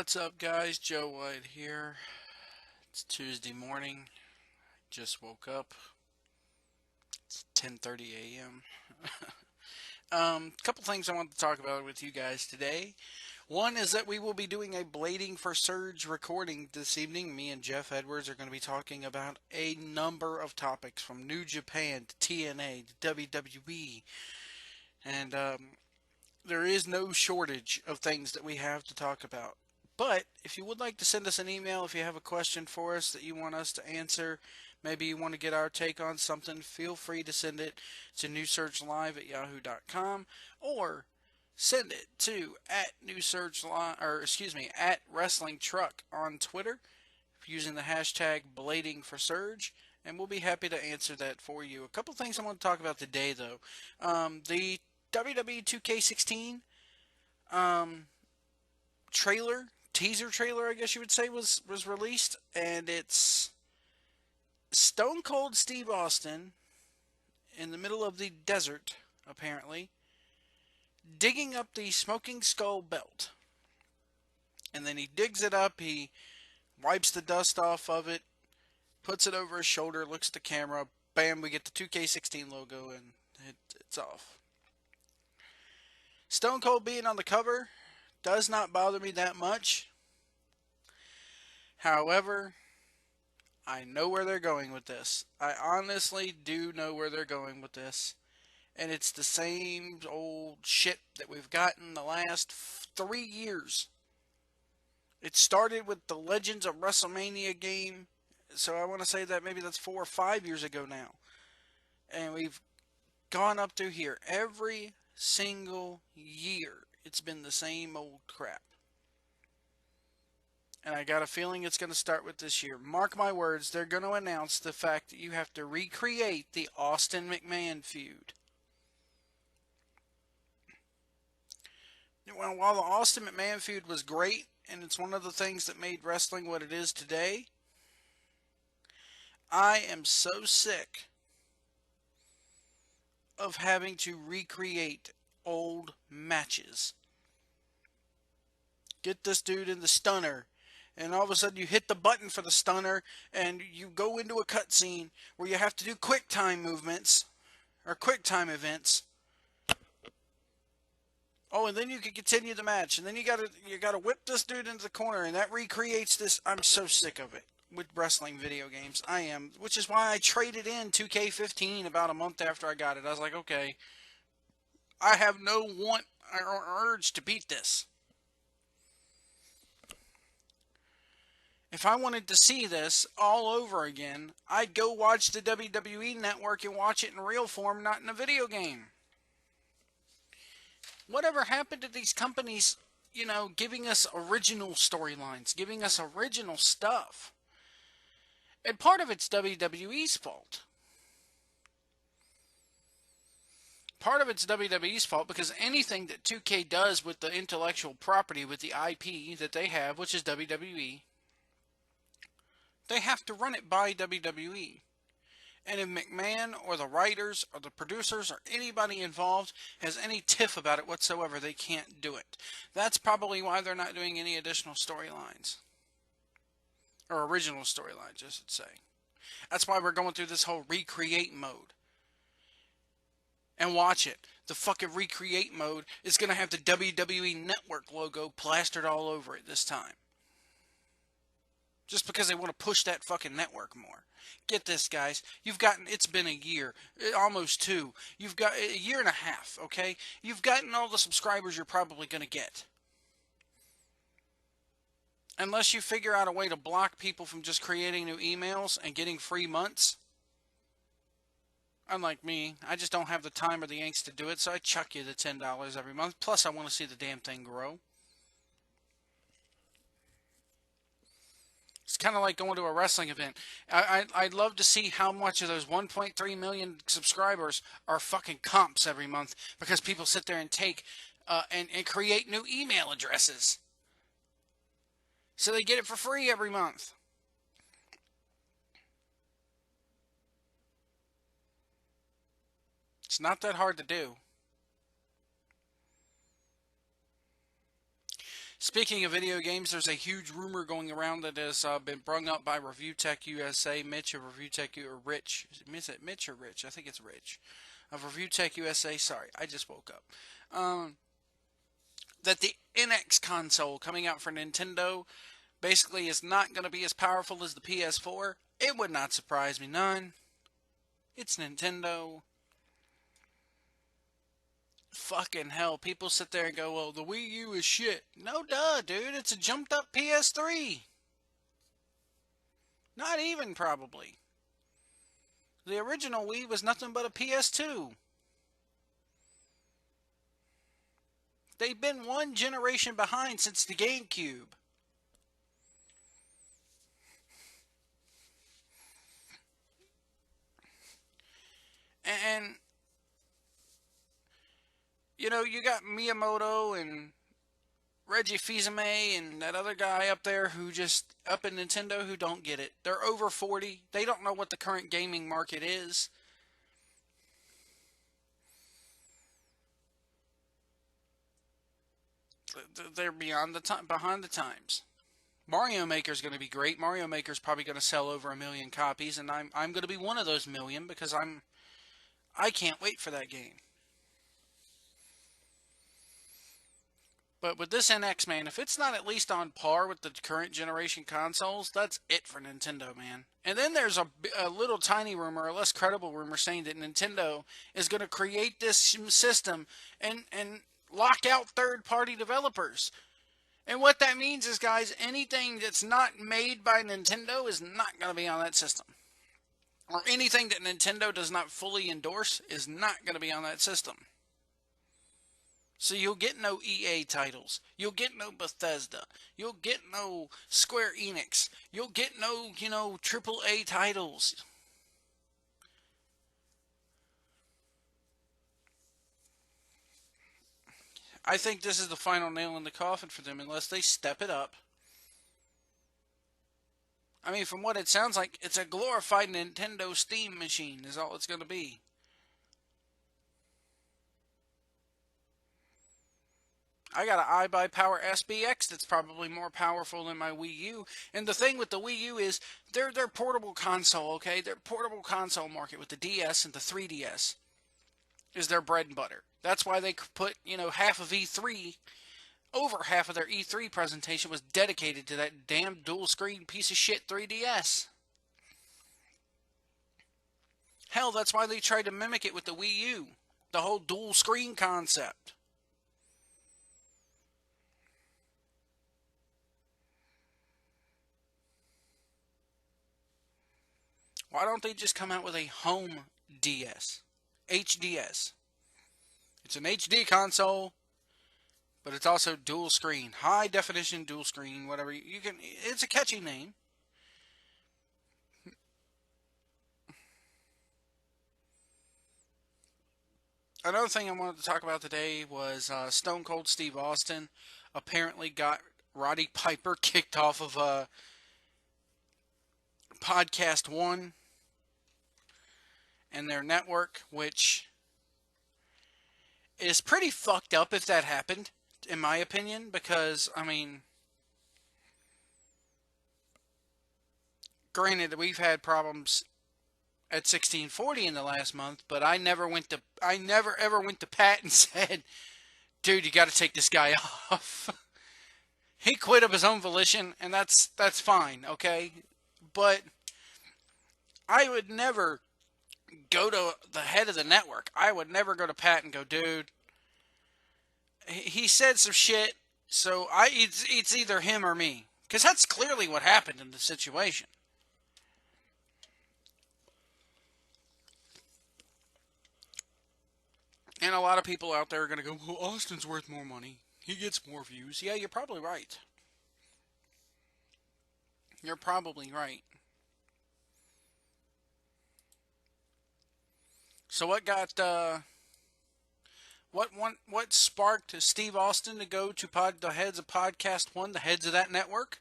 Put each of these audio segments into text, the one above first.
What's up, guys? Joe White here. It's Tuesday morning. Just woke up. It's 10:30 a.m. Couple things I want to talk about with you guys today. One is that we will be doing a Blading for Surge recording this evening. Me and Jeff Edwards are going to be talking about a number of topics from New Japan to TNA to WWE. And there is no shortage of things that we have to talk about. But if you would like to send us an email, if you have a question for us that you want us to answer, maybe you want to get our take on something, feel free to send it to newsearchlive@yahoo.com or send it to at Wrestling Truck on Twitter using the hashtag #BladingForSurge, and we'll be happy to answer that for you. A couple things I want to talk about today, though. The WWE2K16 teaser trailer, I guess you would say, was released, and it's Stone Cold Steve Austin in the middle of the desert, apparently, digging up the Smoking Skull belt. And then he digs it up, he wipes the dust off of it, puts it over his shoulder, looks at the camera, bam, we get the 2K16 logo, and it's off. Stone Cold being on the cover does not bother me that much. However, I know where they're going with this. I honestly do know where they're going with this. And it's the same old shit that we've gotten the last 3 years. It started with the Legends of WrestleMania game. So I want to say that maybe that's 4 or 5 years ago now. And we've gone up through here. Every single year, it's been the same old crap. And I got a feeling it's going to start with this year. Mark my words, they're going to announce the fact that you have to recreate the Austin McMahon feud. While the Austin McMahon feud was great, and it's one of the things that made wrestling what it is today, I am so sick of having to recreate old matches. Get this dude in the stunner, and all of a sudden you hit the button for the stunner, and you go into a cutscene where you have to do quick time movements, or quick time events. Oh, and then you can continue the match, and then you gotta whip this dude into the corner, and that recreates this. I'm so sick of it with wrestling video games. I am, which is why I traded in 2K15 about a month after I got it. I was like, okay, I have no want or urge to beat this. If I wanted to see this all over again, I'd go watch the WWE Network and watch it in real form, not in a video game. Whatever happened to these companies, giving us original storylines, giving us original stuff? And part of it's WWE's fault. Part of it's WWE's fault because anything that 2K does with the intellectual property, with the IP that they have, which is WWE, they have to run it by WWE. And if McMahon or the writers or the producers or anybody involved has any tiff about it whatsoever, they can't do it. That's probably why they're not doing any additional storylines. Or original storylines, I should say. That's why we're going through this whole recreate mode. And watch it. The fucking recreate mode is going to have the WWE Network logo plastered all over it this time. Just because they want to push that fucking network more. Get this, guys. It's been a year. Almost 2. You've got a year and a half, okay? You've gotten all the subscribers you're probably going to get. Unless you figure out a way to block people from just creating new emails and getting free months. Unlike me, I just don't have the time or the angst to do it, so I chuck you the $10 every month. Plus, I want to see the damn thing grow. It's kind of like going to a wrestling event. I'd love to see how much of those 1.3 million subscribers are fucking comps every month because people sit there and take and create new email addresses. So they get it for free every month. It's not that hard to do. Speaking of video games, there's a huge rumor going around that has been brung up by Review Tech USA. Mitch of Review Tech or Rich, is it Mitch or Rich? I think it's Rich of Review Tech USA. Sorry, I just woke up. That the NX console coming out for Nintendo basically is not going to be as powerful as the PS4. It would not surprise me none. It's Nintendo. Fucking hell, people sit there and go, well, the Wii U is shit. No duh, dude, it's a jumped up PS3. Not even, probably. The original Wii was nothing but a PS2. They've been one generation behind since the GameCube. And, you know, you got Miyamoto and Reggie Fils-Aimé and that other guy up there who just, up in Nintendo, who don't get it. They're over 40. They don't know what the current gaming market is. They're beyond the time, behind the times. Mario Maker's going to be great. Mario Maker's probably going to sell over 1 million copies, and I'm going to be one of those million because I can't wait for that game. But with this NX, man, if it's not at least on par with the current generation consoles, that's it for Nintendo, man. And then there's a little tiny rumor, a less credible rumor, saying that Nintendo is going to create this system and lock out third-party developers. And what that means is, guys, anything that's not made by Nintendo is not going to be on that system. Or anything that Nintendo does not fully endorse is not going to be on that system. So you'll get no EA titles. You'll get no Bethesda. You'll get no Square Enix. You'll get no, AAA titles. I think this is the final nail in the coffin for them unless they step it up. I mean, from what it sounds like, it's a glorified Nintendo Steam machine is all it's going to be. I got an iBuyPower SBX that's probably more powerful than my Wii U. And the thing with the Wii U is they're portable console, okay? Their portable console market with the DS and the 3DS is their bread and butter. That's why they put, half of E3, over half of their E3 presentation was dedicated to that damn dual screen piece of shit 3DS. Hell, that's why they tried to mimic it with the Wii U. The whole dual screen concept. Why don't they just come out with a home DS? HDS. It's an HD console, but it's also dual screen. High definition dual screen, whatever. You can. It's a catchy name. Another thing I wanted to talk about today was Stone Cold Steve Austin apparently got Roddy Piper kicked off of Podcast One and their network, which is pretty fucked up if that happened, in my opinion, because, I mean, granted, we've had problems at 1640 in the last month, but I never ever went to Pat and said, dude, you got to take this guy off. He quit of his own volition, and that's fine, okay? But I would never go to the head of the network. I would never go to Pat and go, dude, he said some shit, so it's either him or me. Because that's clearly what happened in the situation. And a lot of people out there are going to go, well, Austin's worth more money. He gets more views. Yeah, you're probably right. You're probably right. So what got what sparked Steve Austin to go to the heads of Podcast One, the heads of that network,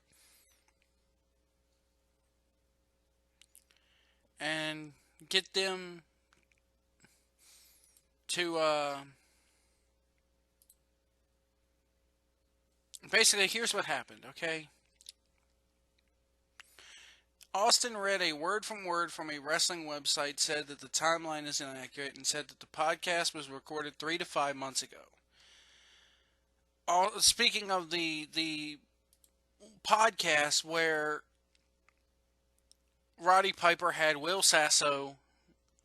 and get them to Basically, here's what happened, okay? Austin read a word from a wrestling website, said that the timeline is inaccurate, and said that the podcast was recorded 3 to 5 months ago. Speaking of the podcast where Roddy Piper had Will Sasso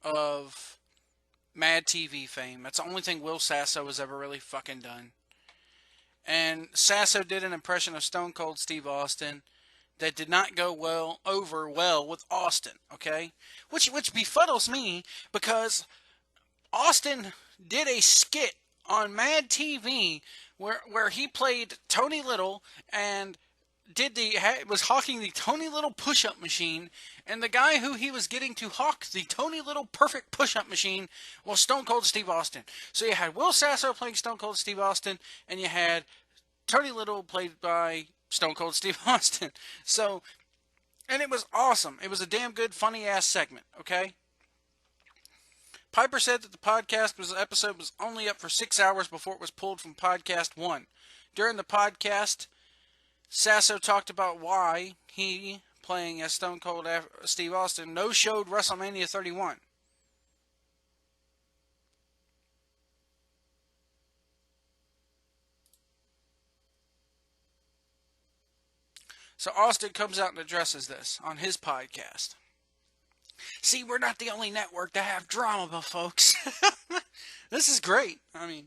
of Mad TV fame. That's the only thing Will Sasso has ever really fucking done. And Sasso did an impression of Stone Cold Steve Austin that did not go well with Austin, okay? Which befuddles me because Austin did a skit on Mad TV where he played Tony Little and was hawking the Tony Little push-up machine, and the guy who he was getting to hawk the Tony Little perfect push-up machine was Stone Cold Steve Austin. So you had Will Sasso playing Stone Cold Steve Austin, and you had Tony Little played by Stone Cold Steve Austin. So, and it was awesome. It was a damn good, funny-ass segment, okay? Piper said that the episode was only up for 6 hours before it was pulled from podcast 1. During the podcast, Sasso talked about why he, playing as Stone Cold Steve Austin, no-showed WrestleMania 31. So Austin comes out and addresses this on his podcast. See, we're not the only network to have drama, folks. This is great. I mean,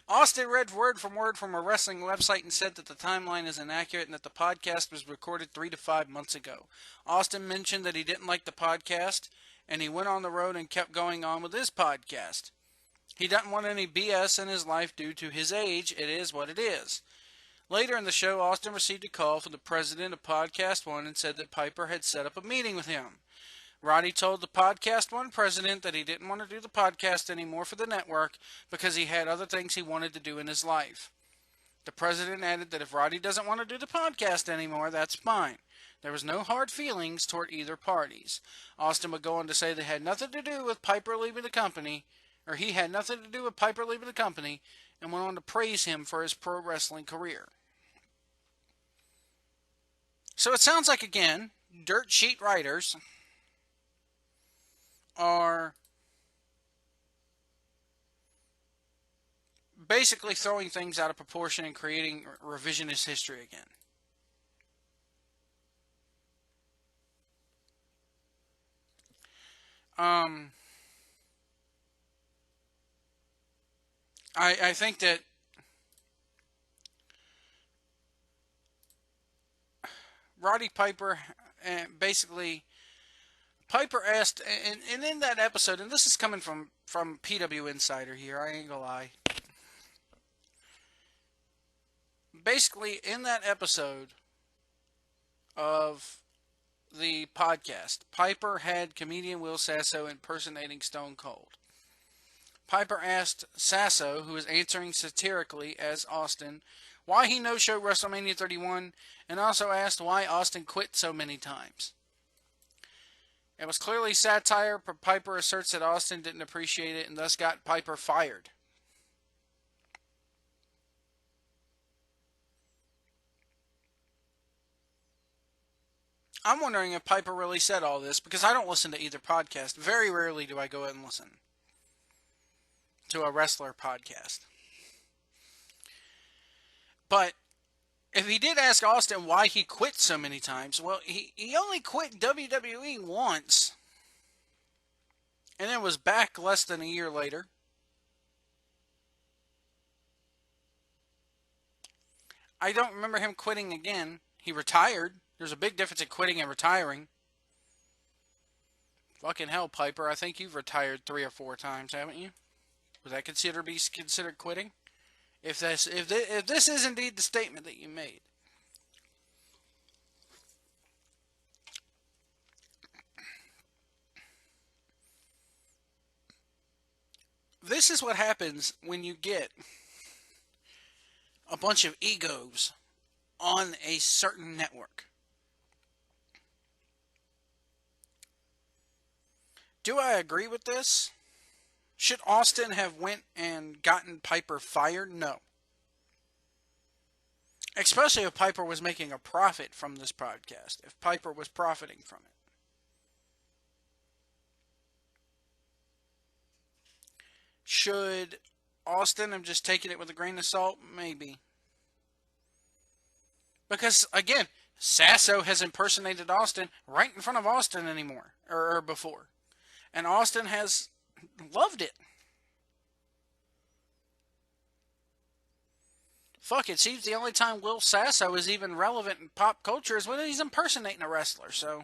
Austin read word from a wrestling website and said that the timeline is inaccurate and that the podcast was recorded 3 to 5 months ago. Austin mentioned that he didn't like the podcast, and he went on the road and kept going on with his podcast. He doesn't want any BS in his life due to his age. It is what it is. Later in the show, Austin received a call from the president of Podcast One and said that Piper had set up a meeting with him. Roddy told the Podcast One president that he didn't want to do the podcast anymore for the network because he had other things he wanted to do in his life. The president added that if Roddy doesn't want to do the podcast anymore, that's fine. There was no hard feelings toward either parties. Austin would go on to say they had nothing to do with Piper leaving the company, or he had nothing to do with Piper leaving the company, and went on to praise him for his pro wrestling career. So it sounds like, again, dirt sheet writers are basically throwing things out of proportion and creating revisionist history again. I think that Roddy Piper, basically, Piper asked, and in that episode, and this is coming from PW Insider here, I ain't gonna lie. Basically, in that episode of the podcast, Piper had comedian Will Sasso impersonating Stone Cold. Piper asked Sasso, who was answering satirically as Austin, why he no-showed WrestleMania 31, and also asked why Austin quit so many times. It was clearly satire, but Piper asserts that Austin didn't appreciate it and thus got Piper fired. I'm wondering if Piper really said all this, because I don't listen to either podcast. Very rarely do I go ahead and listen to a wrestler podcast. But if he did ask Austin why he quit so many times, well, he only quit WWE once, and then was back less than a year later. I don't remember him quitting again. He retired. There's a big difference in quitting and retiring. Fucking hell, Piper. I think you've retired 3 or 4 times, haven't you? Would that be considered quitting? If this is indeed the statement that you made. This is what happens when you get a bunch of egos on a certain network. Do I agree with this? Should Austin have went and gotten Piper fired? No. Especially if Piper was making a profit from this podcast. If Piper was profiting from it. Should Austin have just taken it with a grain of salt? Maybe. Because, again, Sasso has impersonated Austin right in front of Austin anymore. Or before. And Austin has loved it. Fuck, it seems the only time Will Sasso is even relevant in pop culture is when he's impersonating a wrestler, so.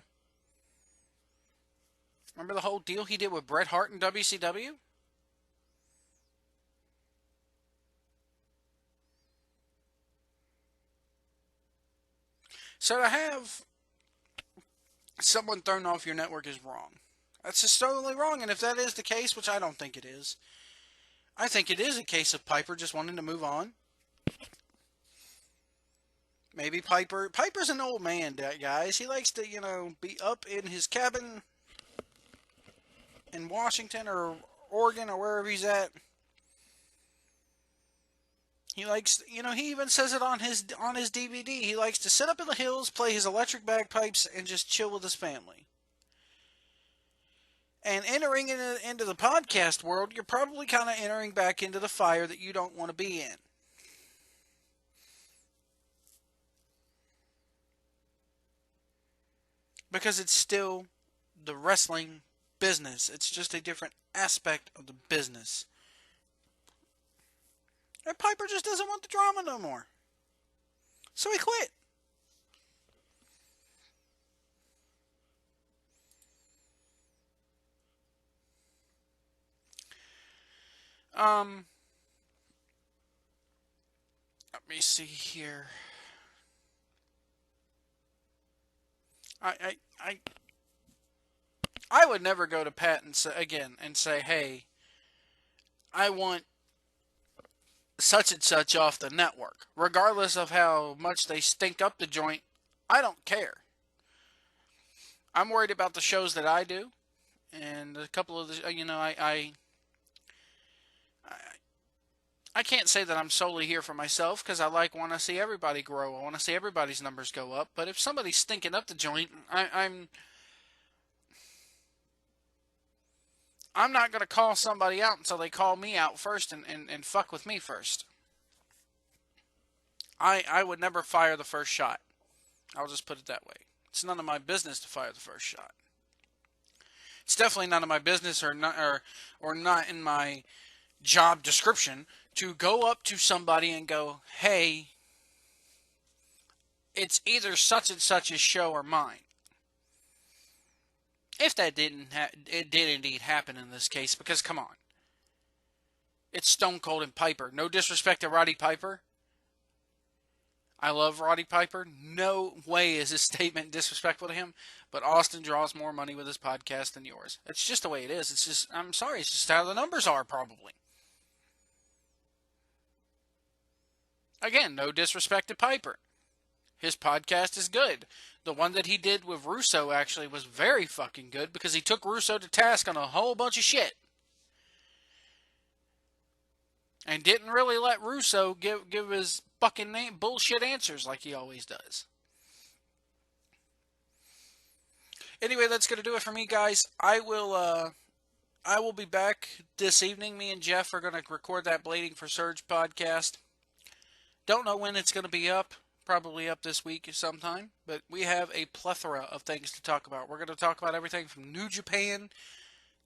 Remember the whole deal he did with Bret Hart in WCW? So to have someone thrown off your network is wrong. That's just totally wrong, and if that is the case, which I don't think it is, I think it is a case of Piper just wanting to move on. Maybe Piper's an old man, guys. He likes to, be up in his cabin in Washington or Oregon or wherever he's at. He likes, he even says it on his DVD. He likes to sit up in the hills, play his electric bagpipes, and just chill with his family. And entering into the podcast world, you're probably kind of entering back into the fire that you don't want to be in. Because it's still the wrestling business. It's just a different aspect of the business. And Piper just doesn't want the drama no more. So he quit. Let me see here. I would never go to Pat and say, hey, I want such and such off the network. Regardless of how much they stink up the joint, I don't care. I'm worried about the shows that I do. And a couple of the, I can't say that I'm solely here for myself because I want to see everybody grow. I want to see everybody's numbers go up. But if somebody's stinking up the joint, I'm not going to call somebody out until they call me out first and fuck with me first. I would never fire the first shot. I'll just put it that way. It's none of my business to fire the first shot. It's definitely none of my business or not in my job description to go up to somebody and go, hey, it's either such and such a show or mine. If that it did indeed happen in this case, because come on. It's Stone Cold and Piper. No disrespect to Roddy Piper. I love Roddy Piper. No way is his statement disrespectful to him. But Austin draws more money with his podcast than yours. It's just the way it is. It's just, I'm sorry, it's just how the numbers are probably. Again, no disrespect to Piper. His podcast is good. The one that he did with Russo actually was very fucking good because he took Russo to task on a whole bunch of shit. And didn't really let Russo give his fucking bullshit answers like he always does. Anyway, that's going to do it for me, guys. I will be back this evening. Me and Jeff are going to record that Blading for Surge podcast. Don't know when it's going to be up. Probably up this week sometime. But we have a plethora of things to talk about. We're going to talk about everything from New Japan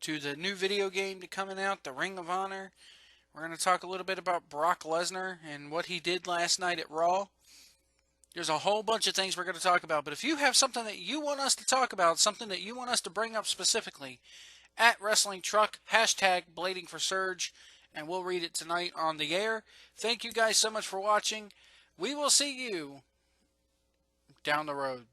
to the new video game coming out, the Ring of Honor. We're going to talk a little bit about Brock Lesnar and what he did last night at Raw. There's a whole bunch of things we're going to talk about. But if you have something that you want us to talk about, something that you want us to bring up specifically, at Wrestling Truck, hashtag Blading for Surge, and we'll read it tonight on the air. Thank you guys so much for watching. We will see you down the road.